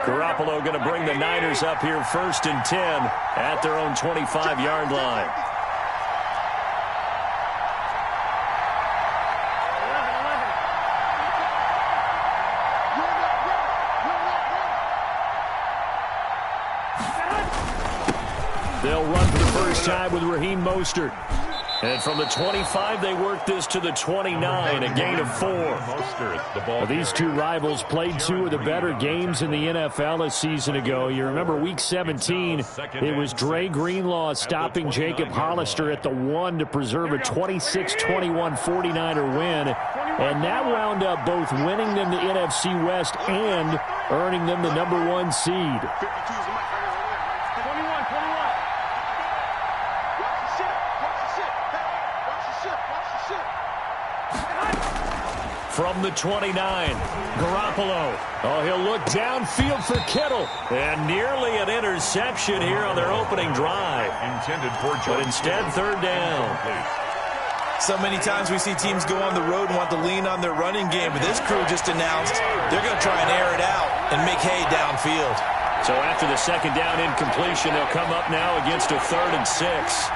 Garoppolo going to bring the Niners up here 1st and 10 at their own 25-yard line. They'll run for the first time with Raheem Mostert. And from the 25, they work this to the 29, a gain of 4. These two rivals played two of the better games in the NFL a season ago. You remember Week 17, it was Dre Greenlaw stopping Jacob Hollister at the 1 to preserve a 26-21 49er win. And that wound up both winning them the NFC West and earning them the #1 seed. From the 29, Garoppolo. Oh, he'll look downfield for Kittle. And nearly an interception here on their opening drive. But instead, 3rd down. So many times we see teams go on the road and want to lean on their running game. But this crew just announced they're going to try and air it out and make hay downfield. So after the 2nd down incompletion, they'll come up now against a 3rd and 6.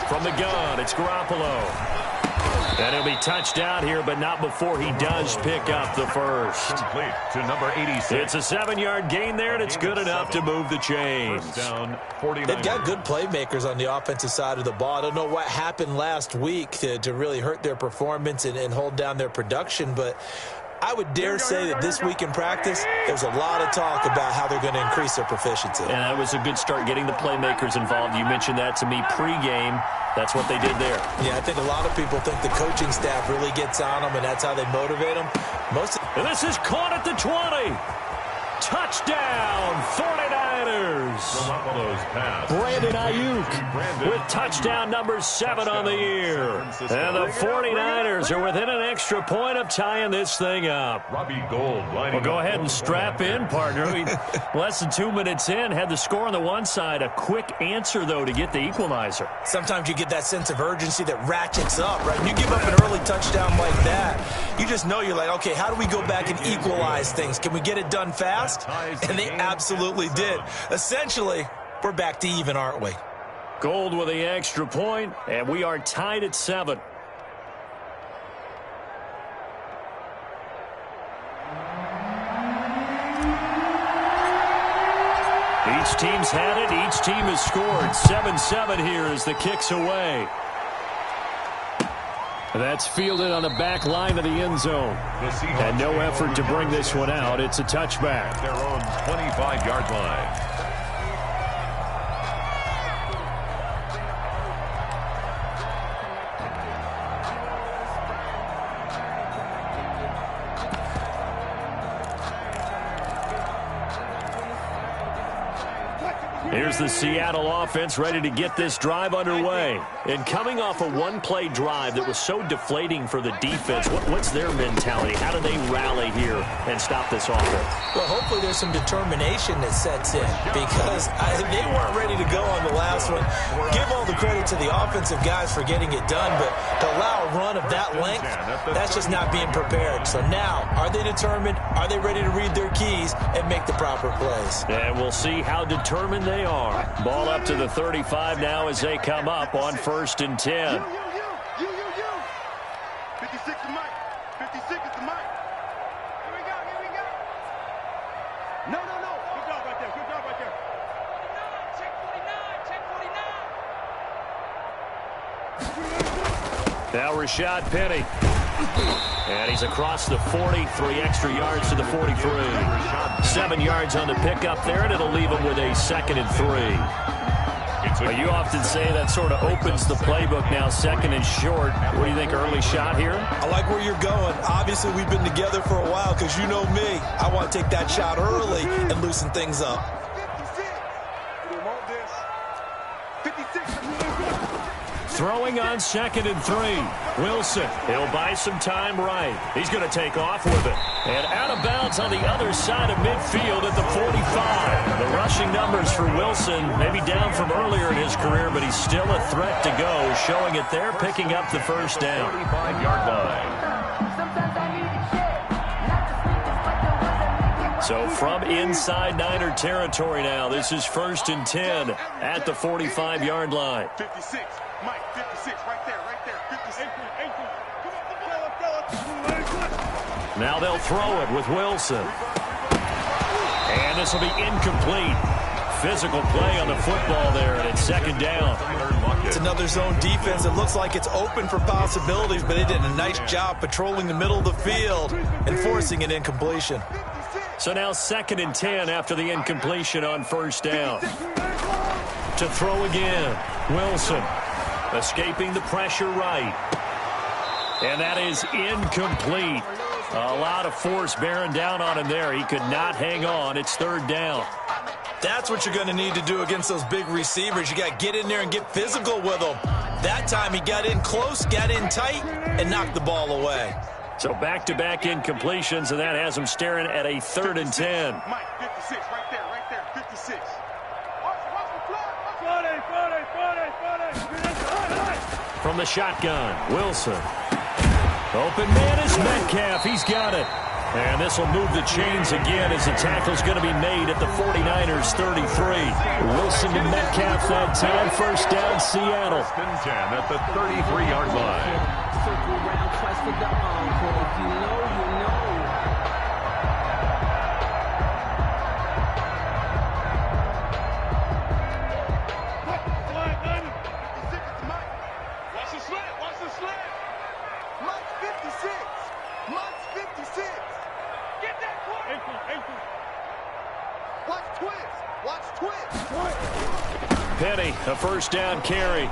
From the gun, it's Garoppolo. And he'll be touched out here, but not before he does pick up the first. Complete to number 86. It's a 7-yard gain there, and it's good enough to move the chains. They've got good playmakers on the offensive side of the ball. I don't know what happened last week to really hurt their performance and hold down their production, but I would dare say that this week in practice, there's a lot of talk about how they're going to increase their proficiency. And that was a good start getting the playmakers involved. You mentioned that to me pregame. That's what they did there. Yeah, I think a lot of people think the coaching staff really gets on them, and that's how they motivate them. And this is caught at the 20. Touchdown, 49ers. Brandon Ayuk with touchdown number 7 on the year. And the 49ers are within an extra point of tying this thing up. Well, go ahead and strap in, partner. Less than 2 minutes in, had the score on the one side. A quick answer, though, to get the equalizer. Sometimes you get that sense of urgency that ratchets up, right? When you give up an early touchdown like that, you just know you're like, okay, how do we go back and equalize things? Can we get it done fast? And they absolutely did. Essentially, we're back to even, aren't we? Gold with the extra point, and we are tied at 7. Each team's had it. Each team has scored. 7-7 here as the kick's away. That's fielded on the back line of the end zone. And no effort to bring this one out. It's a touchback. Their own 25-yard line. Here's the Seattle offense ready to get this drive underway. And coming off a one-play drive that was so deflating for the defense, what's their mentality? How do they rally here and stop this offense? Well, hopefully there's some determination that sets in because they weren't ready to go on the last one. Give all the credit to the offensive guys for getting it done, but to allow a run of that length, that's just not being prepared. So now, are they determined? Are they ready to read their keys and make the proper plays? And we'll see how determined they are. Ball up to the 35 now as they come up on 1st and 10. 56 is Mike. 56 is the Mike. Here we go. No. Good job right there. Check 49. Now Rashad Penny. And he's across the 40, 3 extra yards to the 43. 7 yards on the pickup there, and it'll leave him with a 2nd and 3. But you often say that sort of opens the playbook now, 2nd and short. What do you think, early shot here? I like where you're going. Obviously, we've been together for a while because you know me. I want to take that shot early and loosen things up. 56. Throwing on 2nd and 3. Wilson, he'll buy some time right. He's going to take off with it. And out of bounds on the other side of midfield at the 45. The rushing numbers for Wilson, maybe down from earlier in his career, but he's still a threat to go. Showing it there, picking up the 1st down. 35-yard line. So from inside Niner territory now, this is 1st and 10 at the 45-yard line. 56, Mike, 56, right there, 56. Now they'll throw it with Wilson. And this will be incomplete. Physical play on the football there, and it's 2nd down. It's another zone defense. It looks like it's open for possibilities, but they did a nice job patrolling the middle of the field and forcing an incompletion. So now 2nd and 10 after the incompletion on 1st down. To throw again, Wilson. Escaping the pressure right. And that is incomplete. A lot of force bearing down on him there. He could not hang on. It's 3rd down. That's what you're going to need to do against those big receivers. You got to get in there and get physical with them. That time he got in close, got in tight, and knocked the ball away. So back-to-back incompletions, and that has him staring at a 3rd and 10. Mike, 56, right there, 56. From the shotgun, Wilson. Open man is Metcalf. He's got it. And this will move the chains again as the tackle's going to be made at the 49ers 33. Wilson to Metcalf that time. 1st down, Seattle. 10 at the 33-yard line. Circle around twice for the encore. If you know, you know. Watch the slant, watch the slant. Mike's 56. Mike's 56. Get that ankle. Watch twist. Watch twist. Penny, a 1st down carry.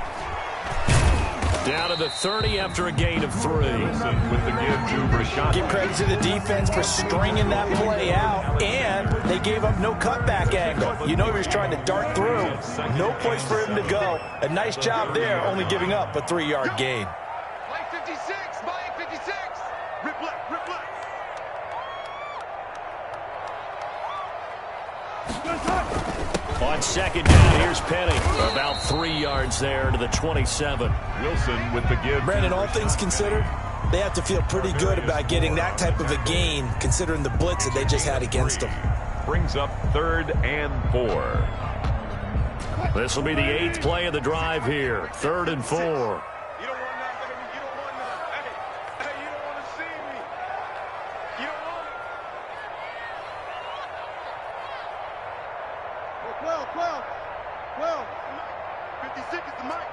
Down to the 30 after a gain of 3. With the give to Rashad. Give credit to the defense for stringing that play out, and they gave up no cutback angle. You know he was trying to dart through. No place for him to go. A nice job there, only giving up a 3-yard gain. Mike 56. Mike 56. Rip left, rip left. On 2nd down, here's Penny. About 3 yards there to the 27. Wilson with the give. Brandon, all things considered, they have to feel pretty good about getting that type of a gain, considering the blitz that they just had against them. Brings up 3rd and 4. This will be the 8th play of the drive here. 3rd and 4. You don't want that, baby. You don't want that. Hey, you don't want to see me. You don't want it. 12. 56 is the mic.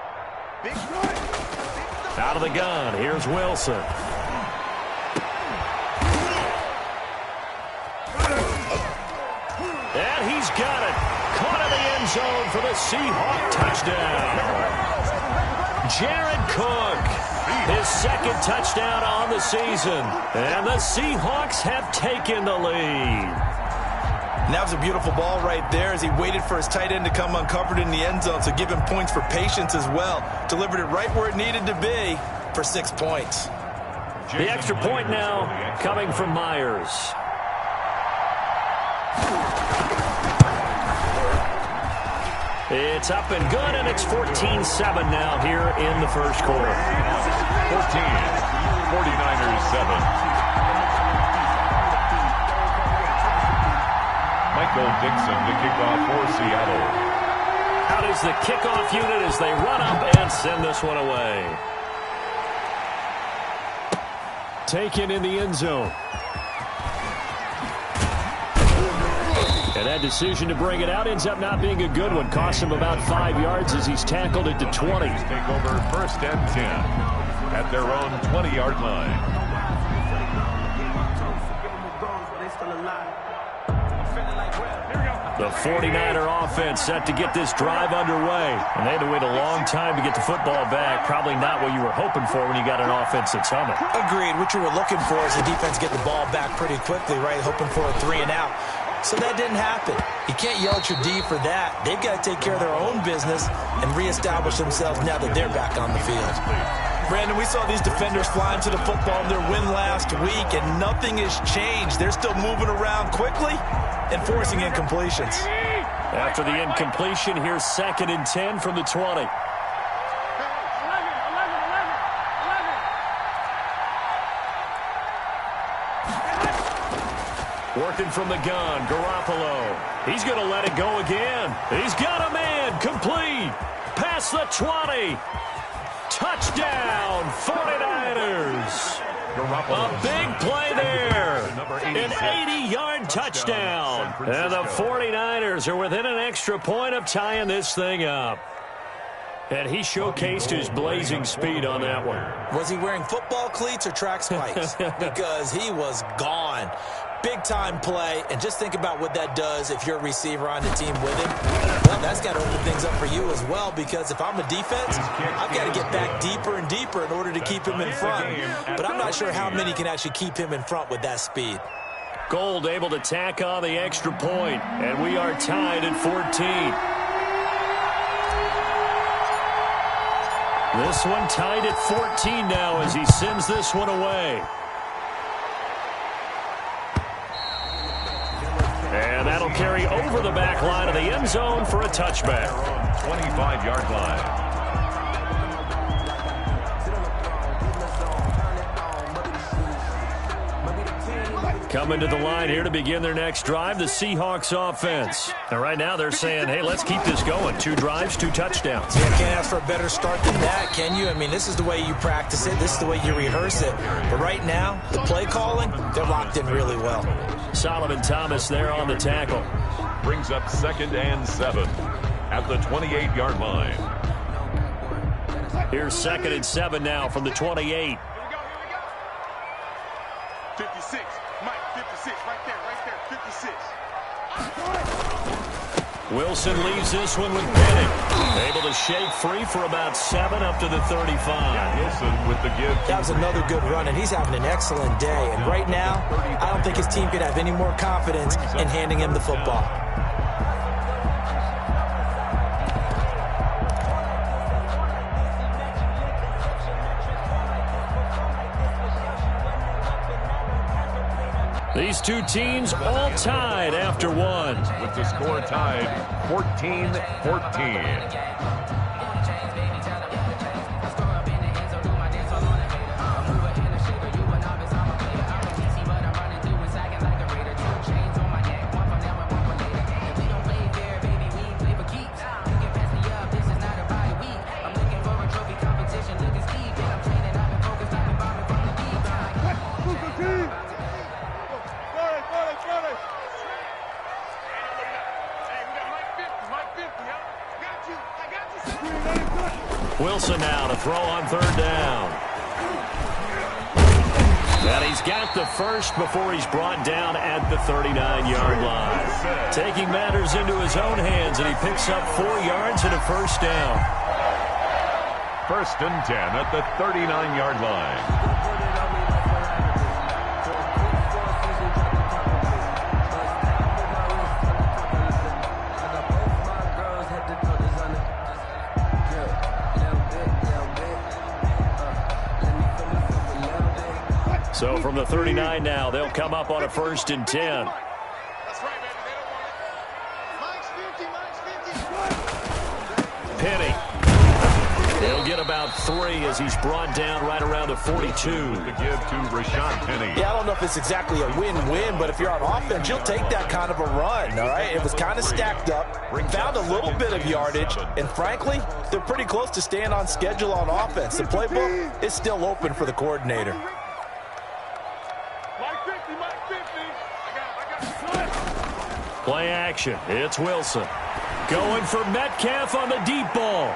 Big run. Out of the gun, here's Wilson. And he's got it. Caught in the end zone for the Seahawk touchdown. Jared Cook, his 2nd touchdown on the season. And the Seahawks have taken the lead. And that was a beautiful ball right there as he waited for his tight end to come uncovered in the end zone, so give him points for patience as well. Delivered it right where it needed to be for 6 points. The extra point now coming from Myers. It's up and good, and it's 14-7 now here in the 1st quarter. 14, 49ers 7. Michael Dixon to kick off for Seattle. Out is the kickoff unit as they run up and send this one away. Taken in the end zone. And that decision to bring it out ends up not being a good one. Costs him about 5 yards as he's tackled it to 20. Take over 1st and 10 at their own 20-yard line. The 49er offense set to get this drive underway. And they had to wait a long time to get the football back. Probably not what you were hoping for when you got an offense that's humming. Agreed. What you were looking for is the defense get the ball back pretty quickly, right? Hoping for a 3 and out. So that didn't happen. You can't yell at your D for that. They've got to take care of their own business and reestablish themselves now that they're back on the field. Brandon, we saw these defenders flying to the football in their win last week, and nothing has changed. They're still moving around quickly and forcing incompletions. After the incompletion, here's 2nd and 10 from the 20. Working from the gun, Garoppolo. He's going to let it go again. He's got a man. Complete. Past the 20. Touchdown, 49ers. A big play there. An 80-yard touchdown. And the 49ers are within an extra point of tying this thing up. And he showcased his blazing speed on that one. Was he wearing football cleats or track spikes? Because he was gone. Big-time play, and just think about what that does if you're a receiver on the team with him. Well, that's got to open things up for you as well, because if I'm a defense, I've got to get back deeper and deeper in order to keep him in front. But I'm not sure how many can actually keep him in front with that speed. Gold able to tack on the extra point, and we are tied at 14. This one tied at 14 now as he sends this one away. And that'll carry over the back line of the end zone for a touchback. 25-yard line. Coming to the line here to begin their next drive, the Seahawks offense. And right now they're saying, hey, let's keep this going. 2 drives, 2 touchdowns. Yeah, can't ask for a better start than that, can you? I mean, this is the way you practice it. This is the way you rehearse it. But right now, the play calling, they're locked in really well. Solomon Thomas there on the tackle. Brings up 2nd and 7 at the 28-yard line. Here's 2nd and 7 now from the 28. 56. Mike, 56. Right there, 56. Wilson leaves this one with Penning. Able to shake free for about 7 up to the 35. Yeah, Wilson with the give. That was another good run, and he's having an excellent day. And right now, I don't think his team could have any more confidence in handing him the football. These two teams all tied after one. With the score tied 14-14. Wilson now to throw on 3rd down. And he's got the first before he's brought down at the 39-yard line. Taking matters into his own hands, and he picks up 4 yards and a first down. 1st and 10 at the 39-yard line. So from the 39 now, they'll come up on a 1st and 10. That's right, baby. They don't want it. Mike's 50. Penny. They'll get about 3 as he's brought down right around the 42. To give to Rashad Penny. Yeah, I don't know if it's exactly a win-win, but if you're on offense, you'll take that kind of a run, all right? It was kind of stacked up, found a little bit of yardage, and frankly, they're pretty close to staying on schedule on offense. The playbook is still open for the coordinator. Mike 50. Mike 50. I got Play action. It's Wilson. Going for Metcalf on the deep ball.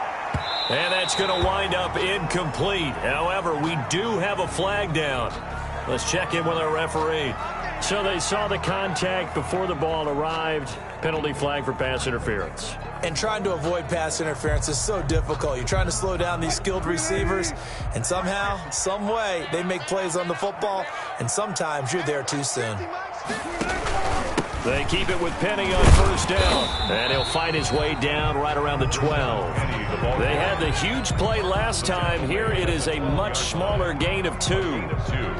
And that's going to wind up incomplete. However, we do have a flag down. Let's check in with our referee. So they saw the contact before the ball arrived. Penalty flag for pass interference. And trying to avoid pass interference is so difficult. You're trying to slow down these skilled receivers, and somehow, some way, they make plays on the football, and sometimes you're there too soon. They keep it with Penny on 1st down, and he'll fight his way down right around the 12. They had the huge play last time. Here it is a much smaller gain of 2.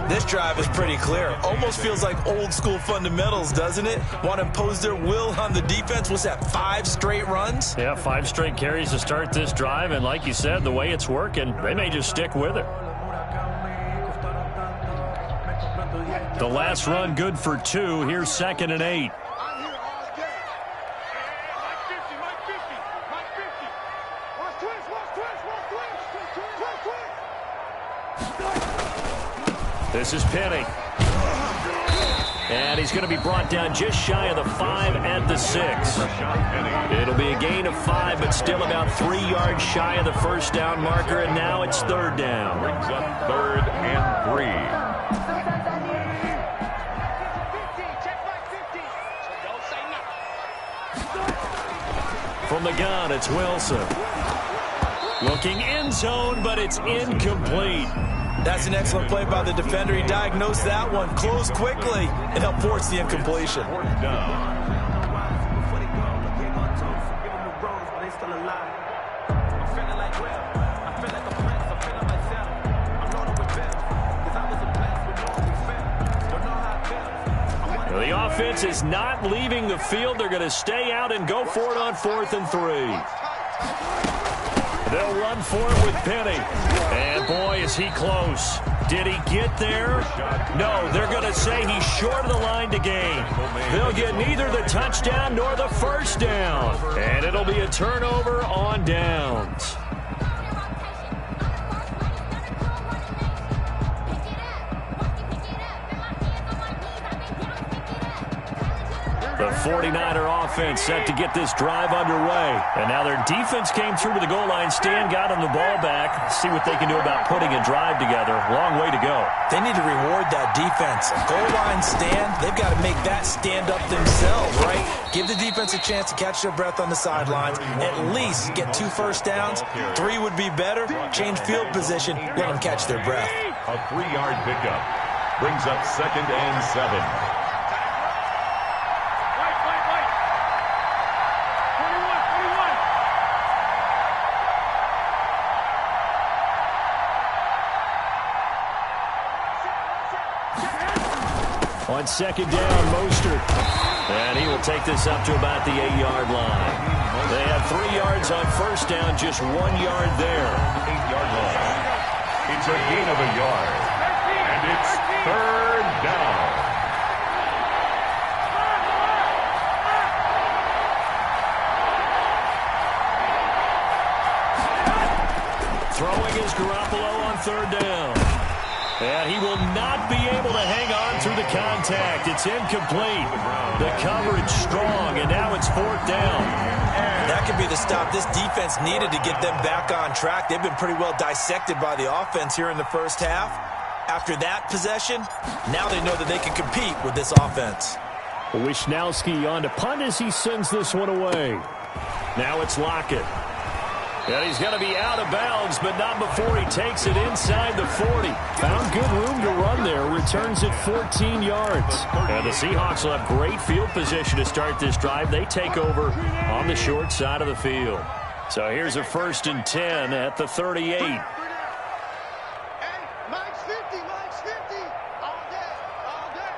This drive is pretty clear. Almost feels like old school fundamentals, doesn't it? Want to impose their will on the defense. What's that, 5 straight runs? Yeah, 5 straight carries to start this drive, and like you said, the way it's working, they may just stick with it. The last run good for 2. Here's 2nd and 8. I'm here all day. Mike 50, Mike 50, Mike 50. Watch twist, watch twist, watch twist, twist, twist. This is Penny. And he's going to be brought down just shy of the 5 at the 6. It'll be a gain of 5, but still about 3 yards shy of the first down marker, and now it's 3rd down. Brings up 3rd and 3. From the gun, it's Wilson. Looking end zone, but it's incomplete. That's an excellent play by the defender. He diagnosed that one, closed quickly, and helped force the incompletion. 4th down. The offense is not leaving the field. They're going to stay out and go for it on 4th and 3. They'll run for it with Penny. And boy, is he close. Did he get there? No, they're going to say he's short of the line to gain. They'll get neither the touchdown nor the first down. And it'll be a turnover on downs. The 49er offense set to get this drive underway. And now their defense came through to the goal line stand, got them the ball back. See what they can do about putting a drive together. Long way to go. They need to reward that defense. Goal line stand, they've got to make that stand up themselves, right? Give the defense a chance to catch their breath on the sidelines. At least get 2 first downs. 3 would be better. Change field position. Let them catch their breath. A 3-yard pickup. Brings up 2nd and 7. On 2nd down, Mostert. And he will take this up to about the 8-yard line. They have 3 yards on first down, just 1 yard there. 8-yard line. It's a gain of a yard. And it's 3rd down. Throwing is Garoppolo on 3rd down. And he will not be able to hang on through the contact. It's incomplete. The coverage strong, and now it's 4th down. That could be the stop this defense needed to get them back on track. They've been pretty well dissected by the offense here in the first half. After that possession, now they know that they can compete with this offense. Wisnowski on to punt as he sends this one away. Now it's Lockett. And he's going to be out of bounds, but not before he takes it inside the 40. Found good room to run there. Returns it 14 yards. And the Seahawks will have great field position to start this drive. They take over on the short side of the field. So here's a 1st and 10 at the 38. Hey, Mike's 50, Mike's 50. All day, all day.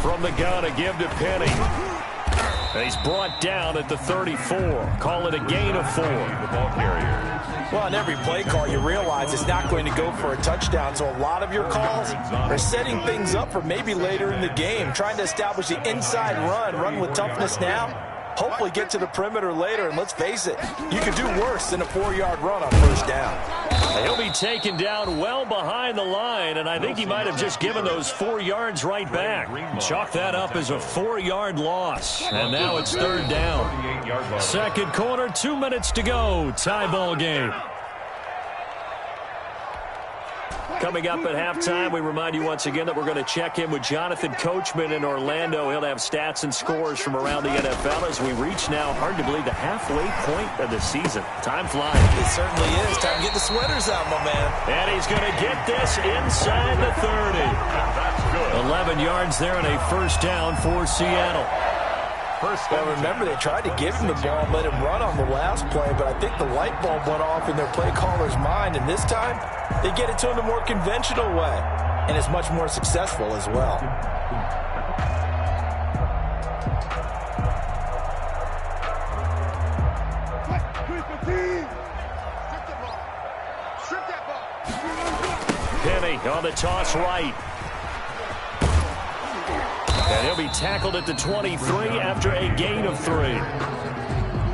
From the gun, a give to Penny. And he's brought down at the 34. Call it a gain of 4. The ball carrier. Well, on every play call, you realize it's not going to go for a touchdown. So a lot of your calls are setting things up for maybe later in the game, trying to establish the inside run with toughness now. Hopefully get to the perimeter later, and let's face it, you could do worse than a 4-yard run on first down. He'll be taken down well behind the line, and I think he might have just given those 4 yards right back. Chalk that up as a 4-yard loss, and now it's 3rd down. Second quarter, 2 minutes to go. Tie ball game. Coming up at halftime, we remind you once again that we're going to check in with Jonathan Coachman in Orlando. He'll have stats and scores from around the NFL as we reach now, hard to believe, the halfway point of the season. Time flies. It certainly is. Time to get the sweaters out, my man. And he's going to get this inside the 30. 11 yards there and a first down for Seattle. Well, remember, they tried to give him the ball and let him run on the last play, but I think the light bulb went off in their play caller's mind, and this time they get it to him the more conventional way, and it's much more successful as well. Penny on the toss right. And he'll be tackled at the 23 after a gain of 3.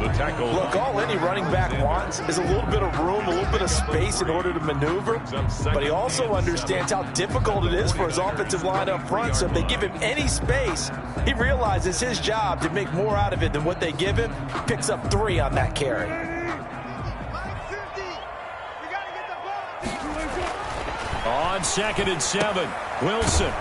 The tackle. Look, all any running back wants is a little bit of room, a little bit of space in order to maneuver. But he also understands how difficult it is for his offensive line up front. So if they give him any space, he realizes his job to make more out of it than what they give him. Picks up 3 on that carry. On 2nd and 7, Wilson.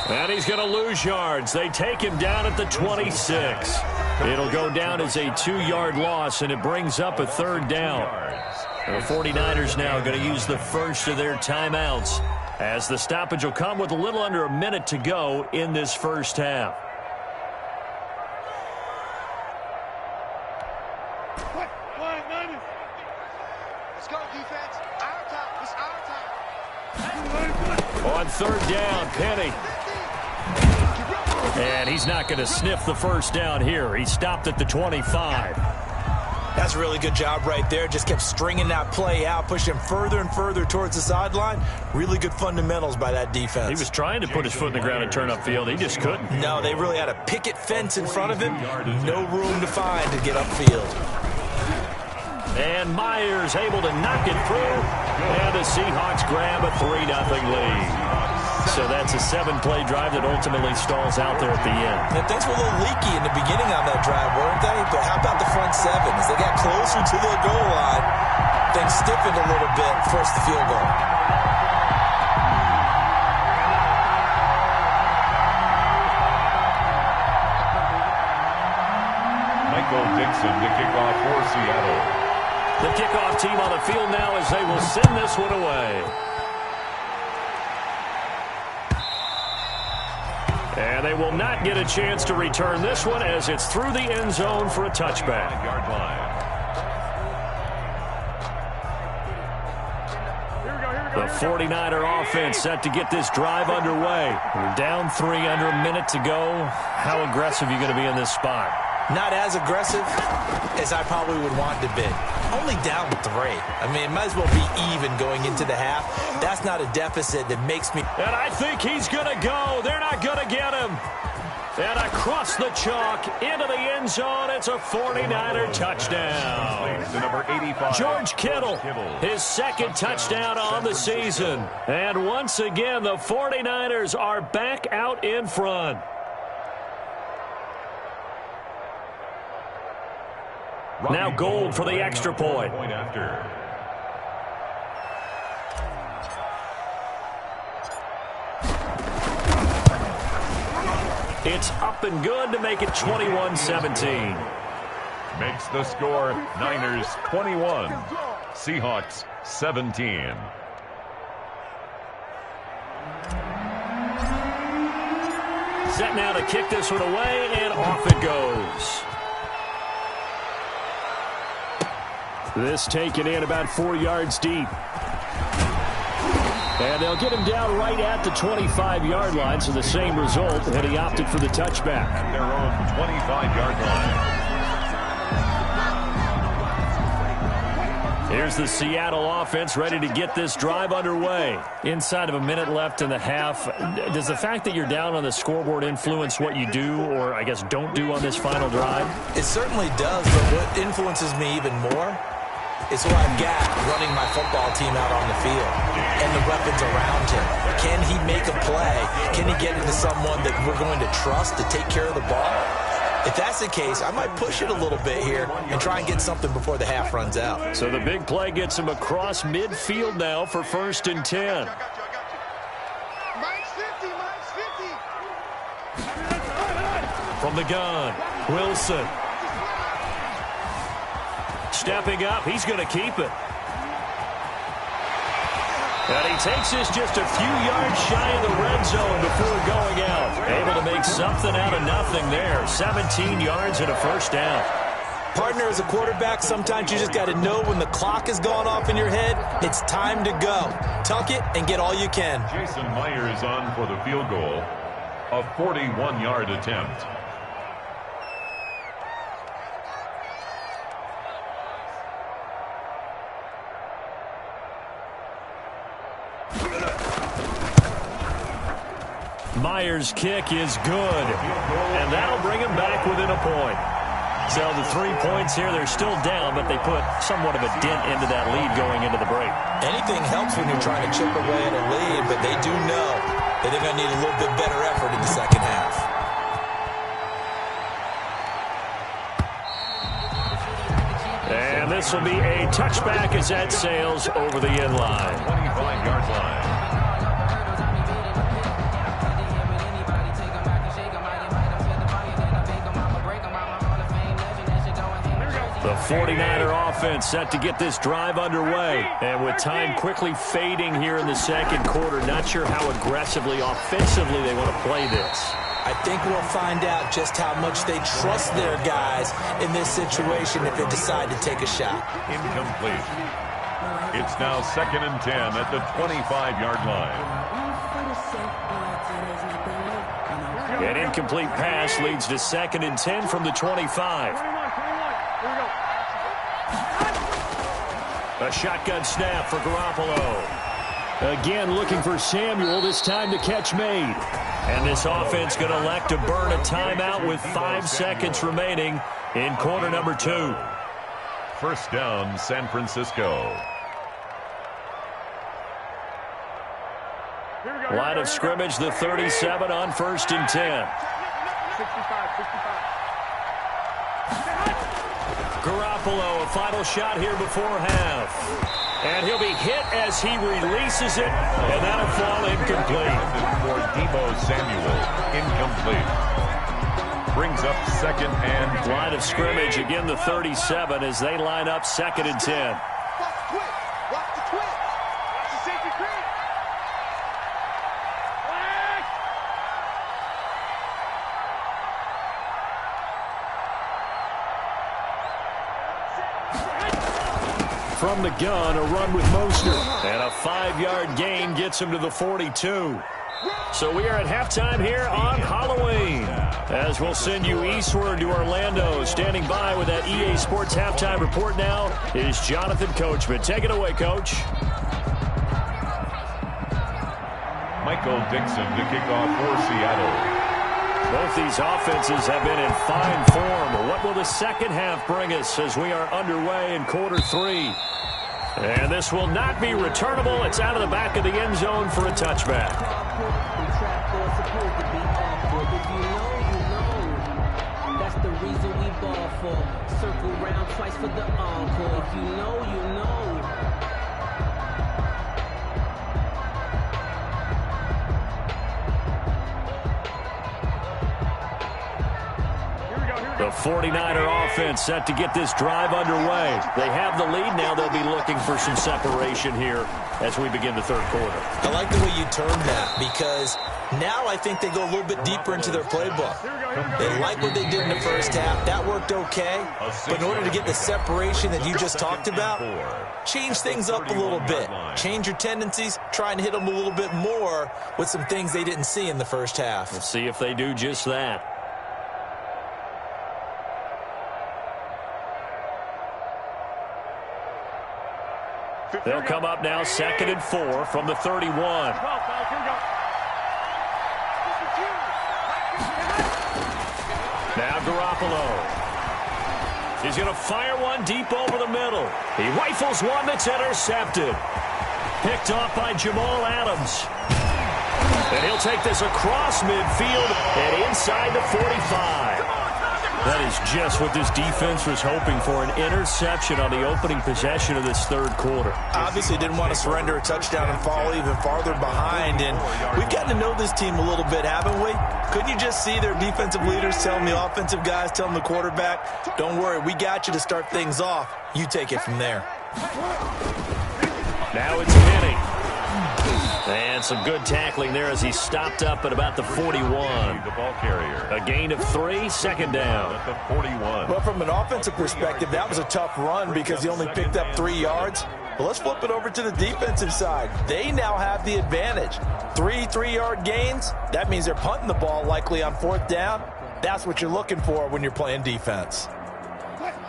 And he's going to lose yards. They take him down at the 26. It'll go down as a 2-yard loss, and it brings up a 3rd down. The 49ers now going to use the first of their timeouts, as the stoppage will come with a little under a minute to go in this first half. Let's go, defense. Our time. It's our time. On 3rd down, Penny. And he's not going to sniff the first down here. He stopped at the 25. That's a really good job right there. Just kept stringing that play out, pushing him further and further towards the sideline. Really good fundamentals by that defense. He was trying to put his foot in the ground and turn upfield. He just couldn't. No, they really had a picket fence in front of him. No room to find to get upfield. And Myers able to knock it through. And the Seahawks grab a 3-0 lead. So that's a 7-play drive that ultimately stalls out there at the end. And things were a little leaky in the beginning on that drive, weren't they? But how about the front 7? As they got closer to the goal line, things stiffened a little bit, forced the field goal. Michael Dixon to kick off for Seattle. The kickoff team on the field now as they will send this one away. And they will not get a chance to return this one as it's through the end zone for a touchback. The 49er offense set to get this drive underway. We're down 3 under a minute to go. How aggressive are you going to be in this spot? Not as aggressive as I probably would want to be. Only down 3. I mean, it might as well be even going into the half. That's not a deficit that makes me... And I think he's going to go. They're not going to get him. And across the chalk into the end zone, it's a 49er touchdown. The number 85. George Kittle, his 2nd touchdown on the season. And once again, the 49ers are back out in front. Now Gold for the extra point. It's up and good to make it 21-17. Makes the score Niners 21, Seahawks 17. Set now to kick this one away, and off it goes. This taken in about 4 yards deep. And they'll get him down right at the 25-yard line, so the same result, and he opted for the touchback. At their own 25-yard line. Here's the Seattle offense ready to get this drive underway. Inside of a minute left in the half, does the fact that you're down on the scoreboard influence what you do, or I guess don't do on this final drive? It certainly does, but what influences me even more is who I've got running my football team out on the field and the weapons around him. Can he make a play? Can he get into someone that we're going to trust to take care of the ball? If that's the case, I might push it a little bit here and try and get something before the half runs out. So the big play gets him across midfield now for 1st and 10. Mike's 50, Mike's 50. From the gun, Wilson. Stepping up, he's going to keep it. And he takes this just a few yards shy of the red zone before going out. Able to make something out of nothing there. 17 yards and a 1st down. Partner, as a quarterback, sometimes you just got to know when the clock has gone off in your head, it's time to go. Tuck it and get all you can. Jason Myers on for the field goal. A 41-yard attempt. Myers' kick is good, and that'll bring him back within a point. So the 3 points here, they're still down, but they put somewhat of a dent into that lead going into the break. Anything helps when you're trying to chip away at a lead, but they do know that they're going to need a little bit better effort in the second half. And this will be a touchback as that sails over the end line. 25-yard line. The 49er offense set to get this drive underway. And with time quickly fading here in the second quarter, not sure how aggressively, offensively they want to play this. I think we'll find out just how much they trust their guys in this situation if they decide to take a shot. Incomplete. It's now 2nd and 10 at the 25-yard line. An incomplete pass leads to 2nd and 10 from the 25. A shotgun snap for Garoppolo. Again looking for Samuel, this time the catch made. And this offense going to elect to burn a timeout with 5 seconds remaining in quarter number 2. First down, San Francisco. Line of scrimmage, the 37 on 1st and 10. 65. Garoppolo, a final shot here before half. And he'll be hit as he releases it, and that'll fall incomplete. For Deebo Samuel, incomplete. Brings up 2nd and 10. Line of scrimmage, again the 37 as they line up 2nd and 10. Watch the twist. Watch the safety creep. From the gun, a run with Mostert. And a 5-yard gain gets him to the 42. So we are at halftime here on Halloween. As we'll send you eastward to Orlando. Standing by with that EA Sports halftime report now is Jonathan Coachman. Take it away, Coach. Michael Dixon to kick off for Seattle. Both these offenses have been in fine form. What will the second half bring us as we are underway in quarter 3? And this will not be returnable. It's out of the back of the end zone for a touchback. That's the reason we ball for. Circle round twice for the encore. If you know, you know. The 49er offense set to get this drive underway. They have the lead now. They'll be looking for some separation here as we begin the third quarter. I like the way you termed that because now I think they go a little bit deeper into their playbook. They like what they did in the first half. That worked okay. But in order to get the separation that you just talked about, change things up a little bit. Change your tendencies. Try and hit them a little bit more with some things they didn't see in the first half. We'll see if they do just that. They'll come up now 2nd and 4 from the 31. Now Garoppolo. He's going to fire one deep over the middle. He rifles one that's intercepted. Picked off by Jamal Adams. And he'll take this across midfield and inside the 45. That is just what this defense was hoping for, an interception on the opening possession of this third quarter. Obviously didn't want to surrender a touchdown and fall even farther behind. And we've gotten to know this team a little bit, haven't we? Couldn't you just see their defensive leaders telling the offensive guys, telling the quarterback, don't worry, we got you to start things off. You take it from there. Now it's Penny. And some good tackling there as he stopped up at about the 41. The ball carrier. A gain of 3, 2nd down. At the 41. Well, from an offensive perspective, that was a tough run because he only picked up 3 yards. But let's flip it over to the defensive side. They now have the advantage. 3 3-yard gains. That means they're punting the ball likely on 4th down. That's what you're looking for when you're playing defense.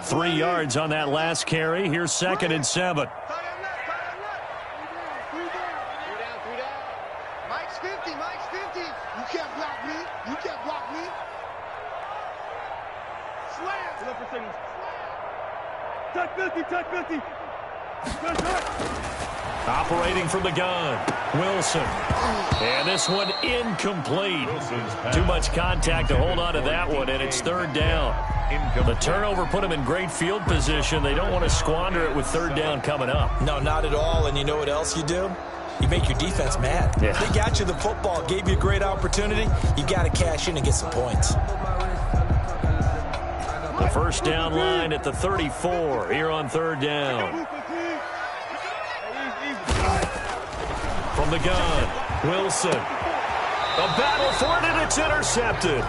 3 yards on that last carry. Here's 2nd and 7. Mike's 50. You can't Touch 50, touch 50. Operating from the gun, Wilson. And this one incomplete. Too much contact to hold on to that one, and it's third down. The turnover put them in great field position. They don't want to squander it with third down coming up. No, not at all. And you know what else you do? You make your defense mad. Yeah. They got you the football, gave you a great opportunity. You got to cash in and get some points. The first down line at the 34 here on third down. From the gun, Wilson. A battle for it, and it's intercepted.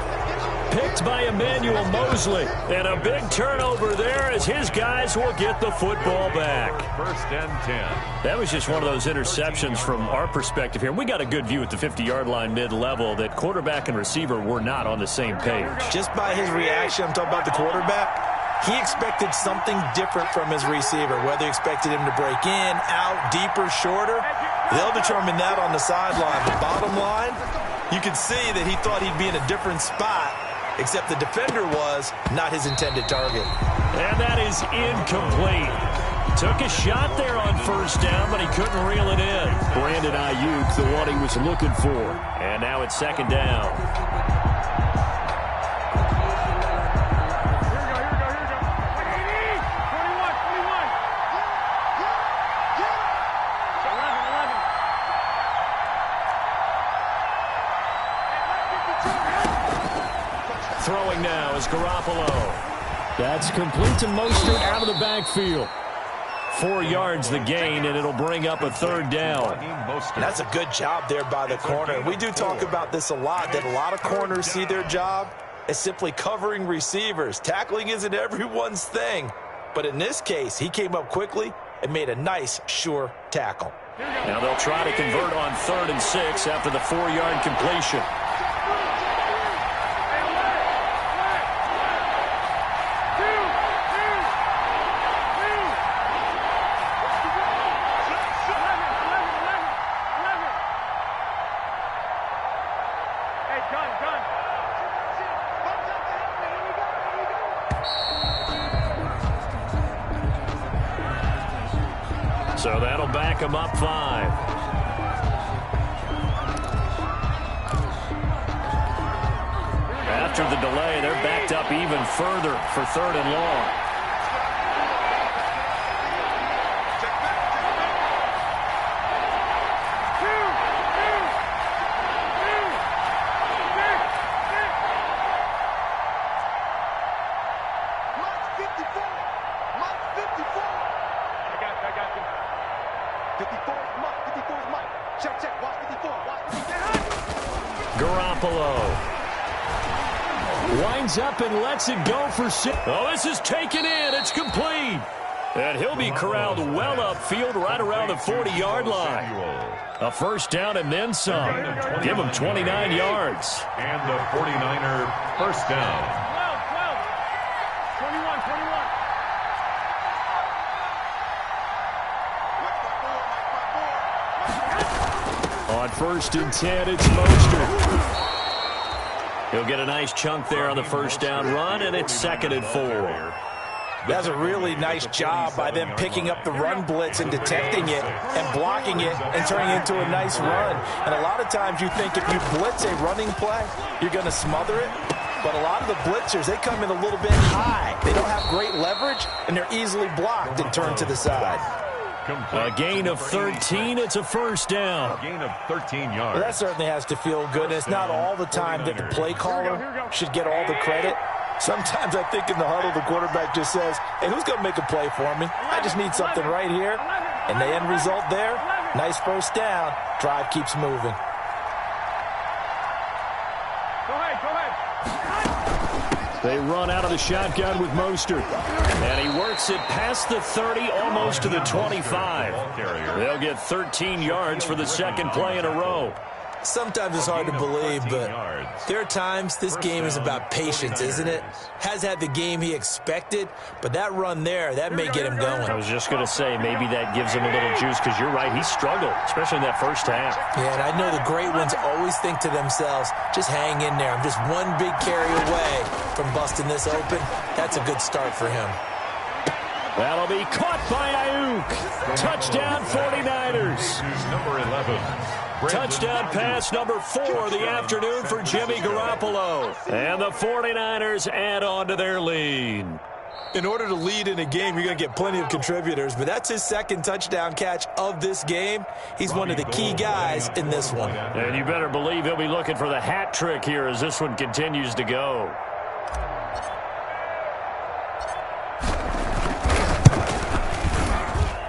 Picked by Emmanuel Mosley. And a big turnover there as his guys will get the football back. First and 10. That was just one of those interceptions from our perspective here. We got a good view at the 50-yard line mid-level that quarterback and receiver were not on the same page. Just by his reaction, I'm talking about the quarterback, he expected something different from his receiver, whether he expected him to break in, out, deeper, shorter. They'll determine that on the sideline. The bottom line, you could see that he thought he'd be in a different spot, except the defender was not his intended target. And that is incomplete. Took a shot there on first down, but he couldn't reel it in. Brandon Ayuk, the one he was looking for. And now it's second down. Throwing now is Garoppolo. That's complete to Mostert out of the backfield. 4 yards the gain, and it'll bring up a third down. That's a good job there by the corner. We do talk about this a lot, that a lot of corners see their job as simply covering receivers. Tackling isn't everyone's thing. But in this case, he came up quickly and made a nice, sure tackle. Now they'll try to convert on 3rd and 6 after the 4-yard completion. So that'll back him up 5. After the delay, they're backed up even further for 3rd and long. Garoppolo winds up and lets it go for 6. Oh, this is taken in. It's complete. And he'll be corralled well upfield right around the 40-yard line. A first down and then some. Give him 29 yards. And the 49er first down. 21. On 1st and 10, it's Mostert. He'll get a nice chunk there on the first down run, and it's 2nd and 4. That's a really nice job by them picking up the run blitz and detecting it and blocking it and turning it into a nice run. And a lot of times you think if you blitz a running play, you're going to smother it. But a lot of the blitzers, they come in a little bit high. They don't have great leverage, and they're easily blocked and turned to the side. A gain of 13. It's a first down. A gain of 13 yards. Well, that certainly has to feel good. And it's not all the time that the play caller should get all the credit. Sometimes I think in the huddle, the quarterback just says, hey, who's going to make a play for me? I just need something right here. And the end result there, nice first down. Drive keeps moving. They run out of the shotgun with Mostert. And he works it past the 30, almost to the 25. They'll get 13 yards for the second play in a row. Sometimes it's hard to believe, but there are times this game is about patience, isn't it? Has had the game he expected, but that run there, that may get him going. I was just going to say, maybe that gives him a little juice, because you're right, he struggled, especially in that first half. Yeah, and I know the great ones always think to themselves, just hang in there. I'm just one big carry away from busting this open. That's a good start for him. That'll be caught by Ayuk. Touchdown 49ers. Number 11. Touchdown pass number 4 of the afternoon for Jimmy Garoppolo. And the 49ers add on to their lead. In order to lead in a game, you're going to get plenty of contributors, but that's his second touchdown catch of this game. He's one of the key guys in this one. And you better believe he'll be looking for the hat trick here as this one continues to go.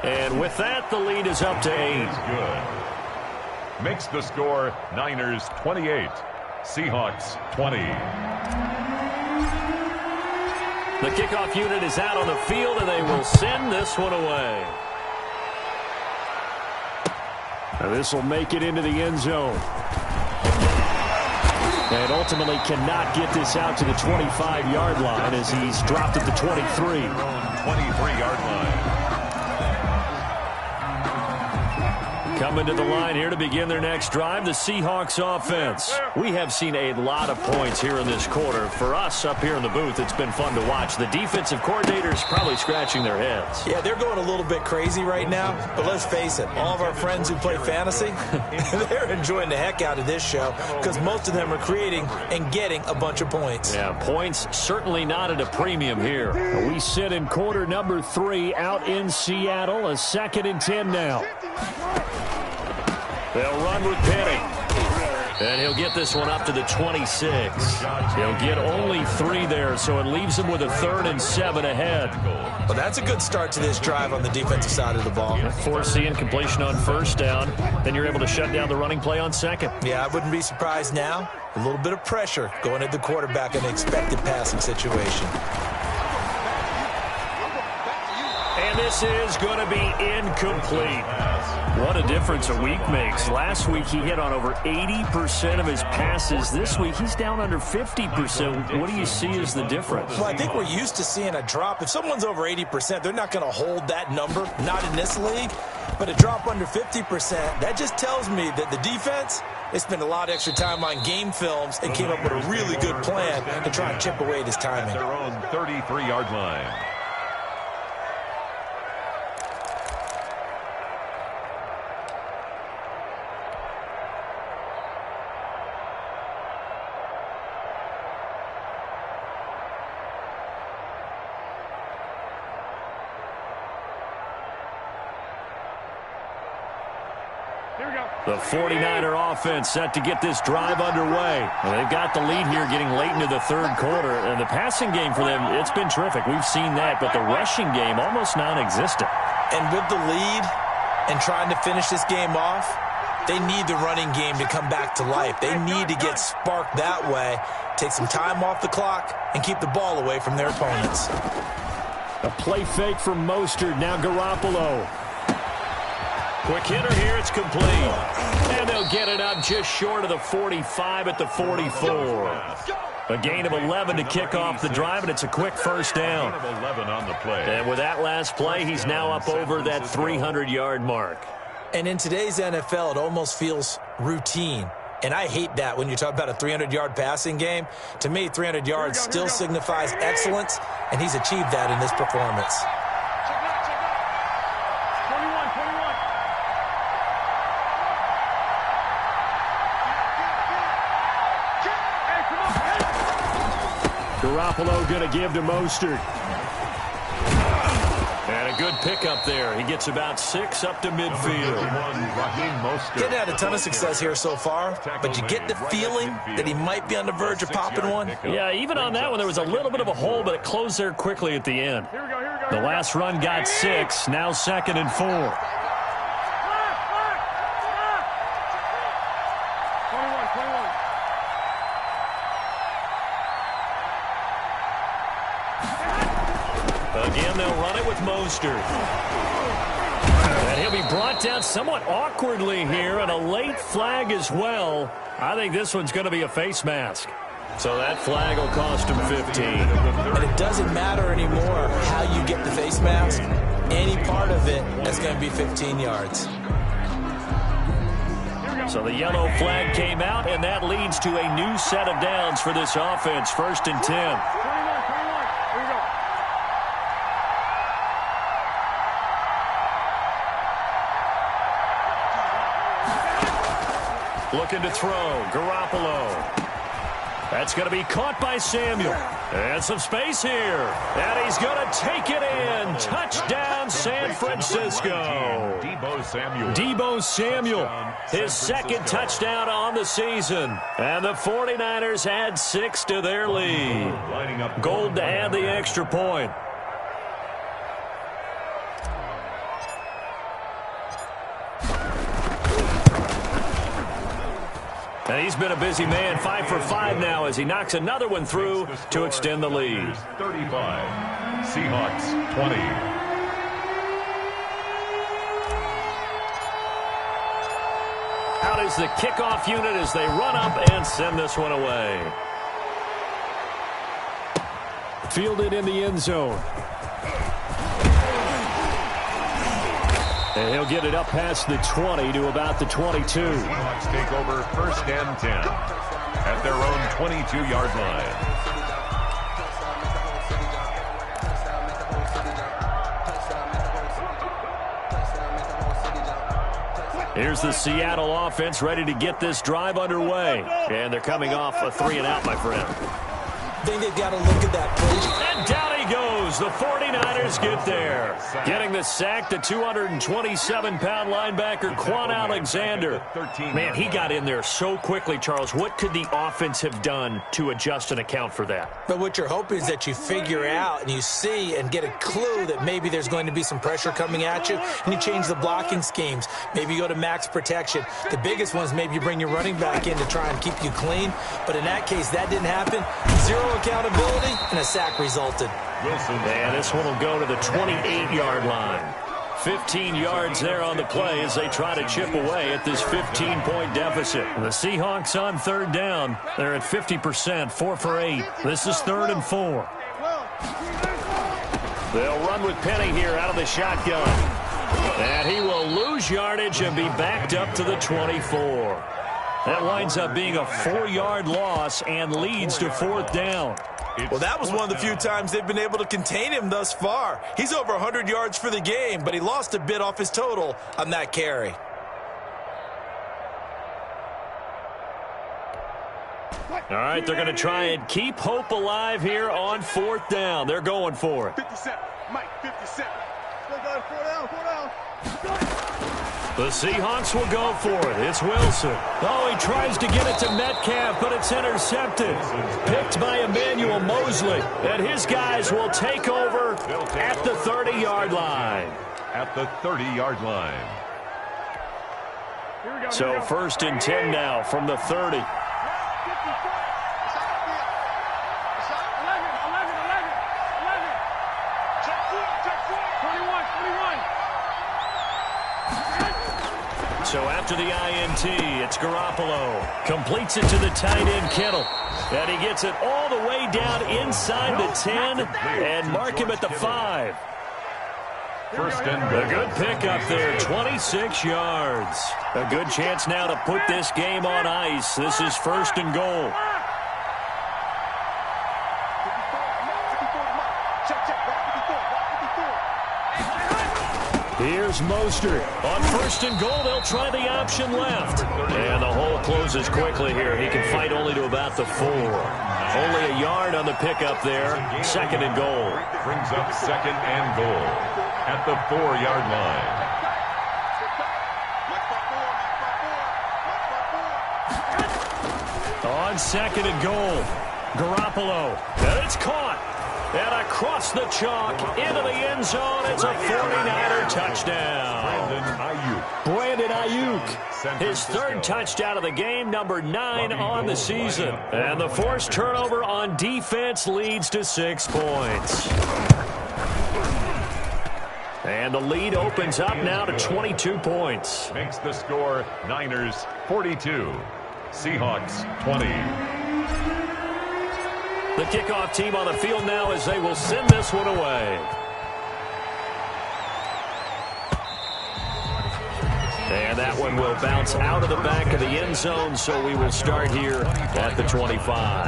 And with that, the lead is up to 8. Good. Makes the score Niners 28, Seahawks 20. The kickoff unit is out on the field, and they will send this one away. Now this will make it into the end zone. And ultimately cannot get this out to the 25-yard line as he's dropped at the 23. 23-yard line. Coming to the line here to begin their next drive, the Seahawks offense. We have seen a lot of points here in this quarter. For us up here in the booth, it's been fun to watch. The defensive coordinators probably scratching their heads. Yeah, they're going a little bit crazy right now, but let's face it, all of our friends who play fantasy, they're enjoying the heck out of this show because most of them are creating and getting a bunch of points. Yeah, points certainly not at a premium here. We sit in quarter number 3 out in Seattle, a 2nd and 10 now. They'll run with Penny. And he'll get this one up to the 26. He'll get only 3 there, so it leaves him with a 3rd and 7 ahead. Well, that's a good start to this drive on the defensive side of the ball. Forcing completion on 1st down. Then you're able to shut down the running play on 2nd. Yeah, I wouldn't be surprised now. A little bit of pressure going at the quarterback in an expected passing situation. And this is going to be incomplete. What a difference a week makes. Last week he hit on over 80% of his passes. This week he's down under 50%. What do you see as the difference? Well, I think we're used to seeing a drop. If someone's over 80%, they're not going to hold that number, not in this league. But a drop under 50%, that just tells me that the defense, they spent a lot of extra time on game films and came up with a really good plan to try and chip away at his timing. Their own 33-yard line. The 49er offense set to get this drive underway. Well, they've got the lead here getting late into the 3rd quarter. And the passing game for them, it's been terrific. We've seen that, but the rushing game almost non-existent. And with the lead and trying to finish this game off, they need the running game to come back to life. They need to get sparked that way, take some time off the clock, and keep the ball away from their opponents. A play fake from Mostert, now Garoppolo. Quick hitter here, it's complete. And they'll get it up just short of the 45 at the 44. A gain of 11 to kick off the drive, and it's a quick 1st down. 11 on the play. And with that last play, he's now up over that 300-yard mark. And in today's NFL, it almost feels routine. And I hate that when you talk about a 300-yard passing game. To me, 300 yards still signifies excellence, and he's achieved that in this performance. Garoppolo going to give to Mostert. And a good pickup there. He gets about 6 up to midfield. Getting had a ton of success here so far, but you get the feeling that he might be on the verge of popping one. Yeah, even on that one, there was a little bit of a hole, but it closed there quickly at the end. The last run got 6, now 2nd and 4. Again, they'll run it with Mostert. And he'll be brought down somewhat awkwardly here, and a late flag as well. I think this one's going to be a face mask. So that flag will cost him 15. And it doesn't matter anymore how you get the face mask. Any part of it is going to be 15 yards. So the yellow flag came out, and that leads to a new set of downs for this offense. 1st and 10. Looking to throw. Garoppolo. That's going to be caught by Samuel. And some space here. And he's going to take it in. Touchdown, San Francisco. Deebo Samuel. His second touchdown on the season. And the 49ers add 6 to their lead. Gold to add the extra point. And he's been a busy man, 5 for 5 now as he knocks another one through to extend the lead. 35, Seahawks 20. Out is the kickoff unit as they run up and send this one away. Fielded in the end zone. And he'll get it up past the 20 to about the 22. Seahawks take over 1st and 10 at their own 22-yard line. Here's the Seattle offense ready to get this drive underway. And they're coming off a 3-and-out, my friend. I think they've got to look at that play. And down he goes. The 49ers get there. Getting the sack, the 227-pound linebacker, Quan Alexander. Man, he got in there so quickly, Charles. What could the offense have done to adjust and account for that? But what you're hoping is that you figure out and you see and get a clue that maybe there's going to be some pressure coming at you, and you change the blocking schemes. Maybe you go to max protection. The biggest ones, maybe you bring your running back in to try and keep you clean. But in that case, that didn't happen. 0 accountability, and a sack resulted. And this one will go to the 28-yard line. 15 yards there on the play as they try to chip away at this 15-point deficit. The Seahawks on 3rd down. They're at 50%, 4 for 8. This is 3rd and 4. They'll run with Penny here out of the shotgun. And he will lose yardage and be backed up to the 24. That winds up being a 4-yard loss and leads to 4th down. Well, that was one of the few times they've been able to contain him thus far. He's over 100 yards for the game, but he lost a bit off his total on that carry. All right, they're going to try and keep hope alive here on 4th down. They're going for it. 57, Mike, 57. Go, 4 down. The Seahawks will go for it. It's Wilson. Oh, he tries to get it to Metcalf, but it's intercepted. Picked by Emmanuel Mosley. And his guys will take over at the 30-yard line. At the 30-yard line. So 1st and 10 now from the 30. So after the INT, it's Garoppolo. Completes it to the tight end, Kittle. And he gets it all the way down inside the 10 and mark him at the 5. First and a good pickup there, 26 yards. A good chance now to put this game on ice. This is 1st and goal. Here's Mostert. On 1st and goal, they'll try the option left. And the hole closes quickly here. He can fight only to about the 4. Only a yard on the pickup there. 2nd and goal. Brings up 2nd and goal at the 4-yard line. On 2nd and goal, Garoppolo. And it's caught. And across the chalk, into the end zone, it's a 49er touchdown. Brandon Ayuk, his 3rd touchdown of the game, number 9 on the season. And the forced turnover on defense leads to 6 points. And the lead opens up now to 22 points. Makes the score Niners 42, Seahawks 20. The kickoff team on the field now as they will send this one away. And that one will bounce out of the back of the end zone, so we will start here at the 25.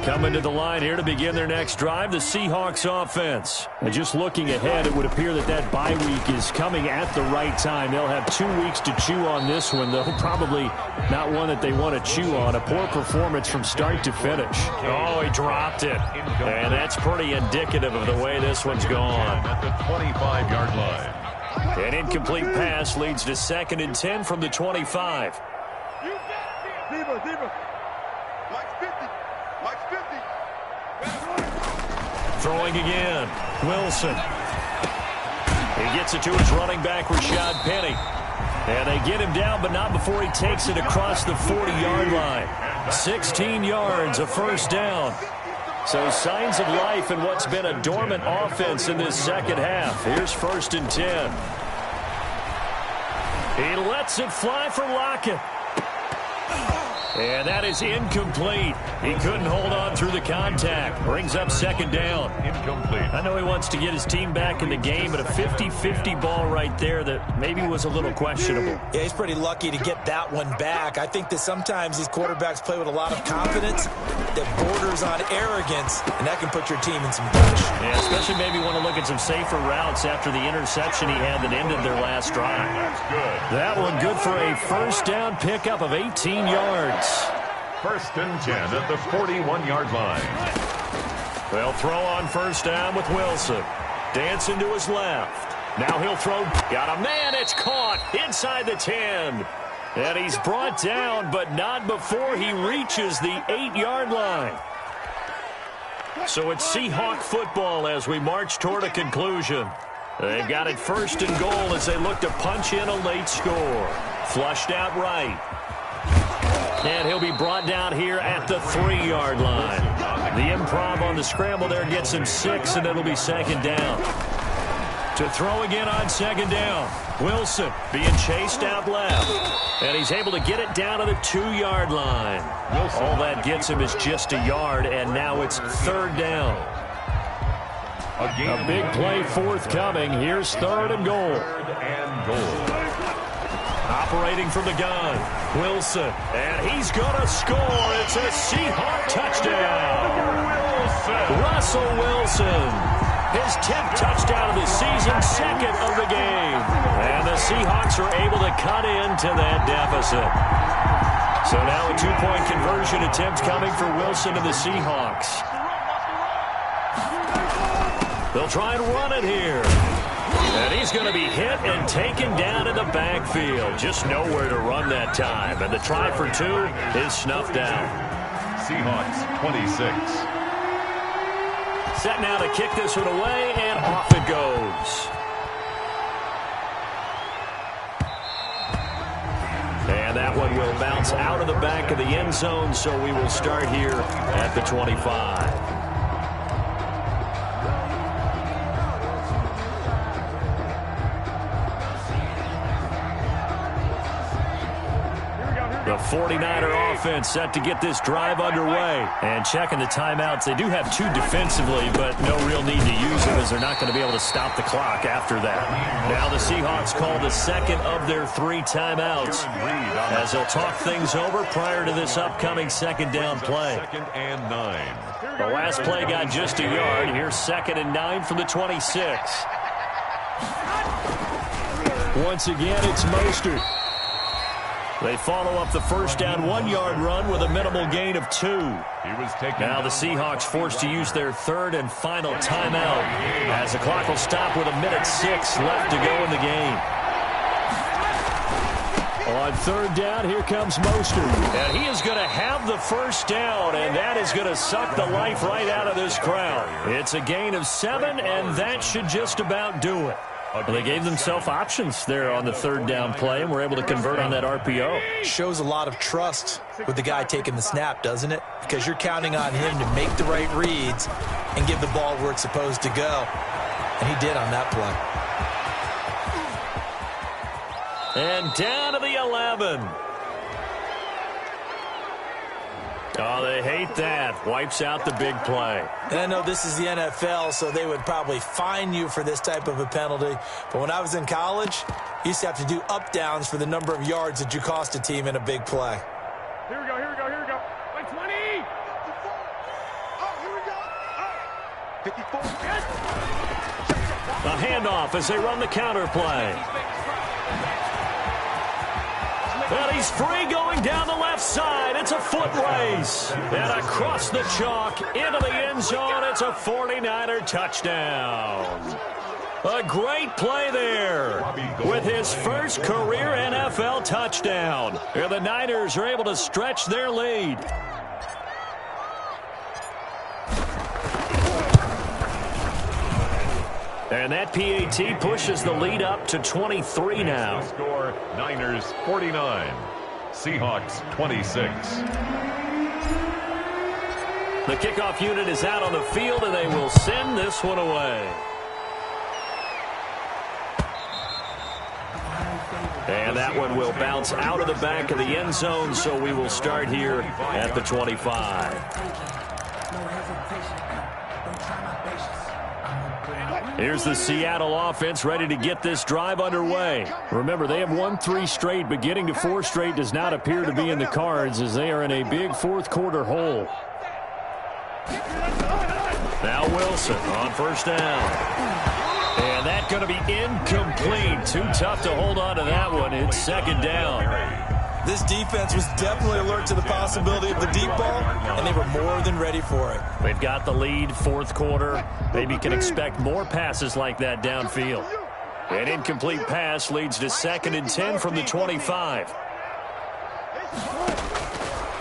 Coming to the line here to begin their next drive, the Seahawks offense. And just looking ahead, it would appear that bye week is coming at the right time. They'll have 2 weeks to chew on this one, though probably not one that they want to chew on. A poor performance from start to finish. Oh, he dropped it. And that's pretty indicative of the way this one's gone. At the 25-yard line. An incomplete pass leads to 2nd and 10 from the 25. Diva. Mike's 50. Throwing again. Wilson. He gets it to his running back, Rashad Penny. And they get him down, but not before he takes it across the 40-yard line. 16 yards, a first down. So signs of life in what's been a dormant offense in this second half. Here's 1st and 10. He lets it fly for Lockett. And that is incomplete. He couldn't hold on through the contact. Brings up 2nd down. Incomplete. I know he wants to get his team back in the game, but a 50-50 ball right there that maybe was a little questionable. Yeah, he's pretty lucky to get that one back. I think that sometimes these quarterbacks play with a lot of confidence that borders on arrogance, and that can put your team in some push. Yeah, especially maybe want to look at some safer routes after the interception he had that ended their last drive. That's good. That one good for a first down pickup of 18 yards. 1st and 10 at the 41-yard line. They'll throw on 1st down with Wilson. Dancing to his left. Now he'll throw. Got a man. It's caught inside the 10. And he's brought down, but not before he reaches the 8-yard line. So it's Seahawk football as we march toward a conclusion. They've got it 1st and goal as they look to punch in a late score. Flushed out right. And he'll be brought down here at the 3-yard line. The improv on the scramble there gets him 6, and it'll be 2nd down. To throw again on 2nd down. Wilson being chased out left. And he's able to get it down to the 2-yard line. All that gets him is just a yard, and now it's 3rd down. A big play forthcoming. Here's 3rd and goal. 3rd and goal. Operating from the gun, Wilson, and he's going to score. It's a Seahawk touchdown. Russell Wilson, his 10th touchdown of the season, 2nd of the game. And the Seahawks are able to cut into that deficit. So now a 2-point conversion attempt coming for Wilson and the Seahawks. They'll try and run it here. And he's going to be hit and taken down in the backfield. Just nowhere to run that time. And the try for 2 is snuffed out. Seahawks 26. Set now to kick this one away, and off it goes. And that one will bounce out of the back of the end zone, so we will start here at the 25. The 49er offense set to get this drive underway. And checking the timeouts, they do have 2 defensively, but no real need to use them as they're not going to be able to stop the clock after that. Now the Seahawks call the 2nd of their 3 timeouts as they'll talk things over prior to this upcoming 2nd down play. 2nd and 9. The last play got just a yard. Here's 2nd and 9 from the 26. Once again, it's Mostert. They follow up the first down 1-yard run with a minimal gain of 2. Now the Seahawks forced to use their 3rd and final timeout as the clock will stop with 1:06 left to go in the game. On 3rd down, here comes Mostert. And he is going to have the first down, and that is going to suck the life right out of this crowd. It's a gain of 7, and that should just about do it. Well, they gave themselves options there on the 3rd down play, and were able to convert on that RPO. Shows a lot of trust with the guy taking the snap, doesn't it? Because you're counting on him to make the right reads and give the ball where it's supposed to go. And he did on that play. And down to the 11. Oh, they hate that. Wipes out the big play. And I know this is the NFL, so they would probably fine you for this type of a penalty. But when I was in college, you used to have to do up-downs for the number of yards that you cost a team in a big play. Here we go. Like 20. 54. A handoff as they run the counter play. And he's free going down the left side. It's a foot race. And across the chalk into the end zone. It's a 49er touchdown. A great play there with his first career NFL touchdown. And the Niners are able to stretch their lead. And that PAT pushes the lead up to 23 now. Score Niners 49, Seahawks 26. The kickoff unit is out on the field, and they will send this one away. And that one will bounce out of the back of the end zone, so we will start here at the 25. Here's the Seattle offense ready to get this drive underway. Remember, they have won 3 straight, but getting to 4 straight does not appear to be in the cards as they are in a big fourth quarter hole. Now Wilson on first down. And that's going to be incomplete. Too tough to hold on to that one. It's second down. This defense was definitely alert to the possibility of the deep ball, and they were more than ready for it. They've got the lead, fourth quarter. Maybe can expect more passes like that downfield. An incomplete pass leads to 2nd and 10 from the 25.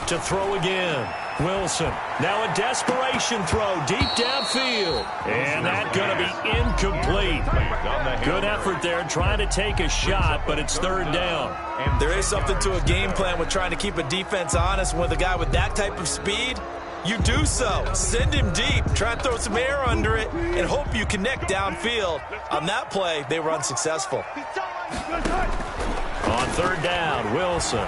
To throw again. Wilson. Now a desperation throw deep downfield. And that's going to be incomplete. Good effort there trying to take a shot, but it's third down. There is something to a game plan with trying to keep a defense honest. With a guy with that type of speed, you do so. Send him deep. Try and throw some air under it and hope you connect downfield. On that play, they were unsuccessful. On third down, Wilson.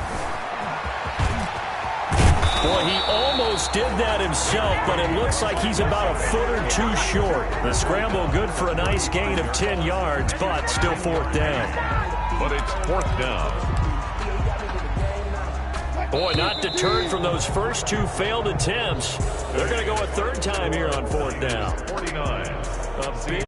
Boy, he almost did that himself, but it looks like he's about a foot or 2 short. The scramble good for a nice gain of 10 yards, but still fourth down. But it's fourth down. Boy, not deterred from those first 2 failed attempts. They're going to go a third time here on fourth down. 49.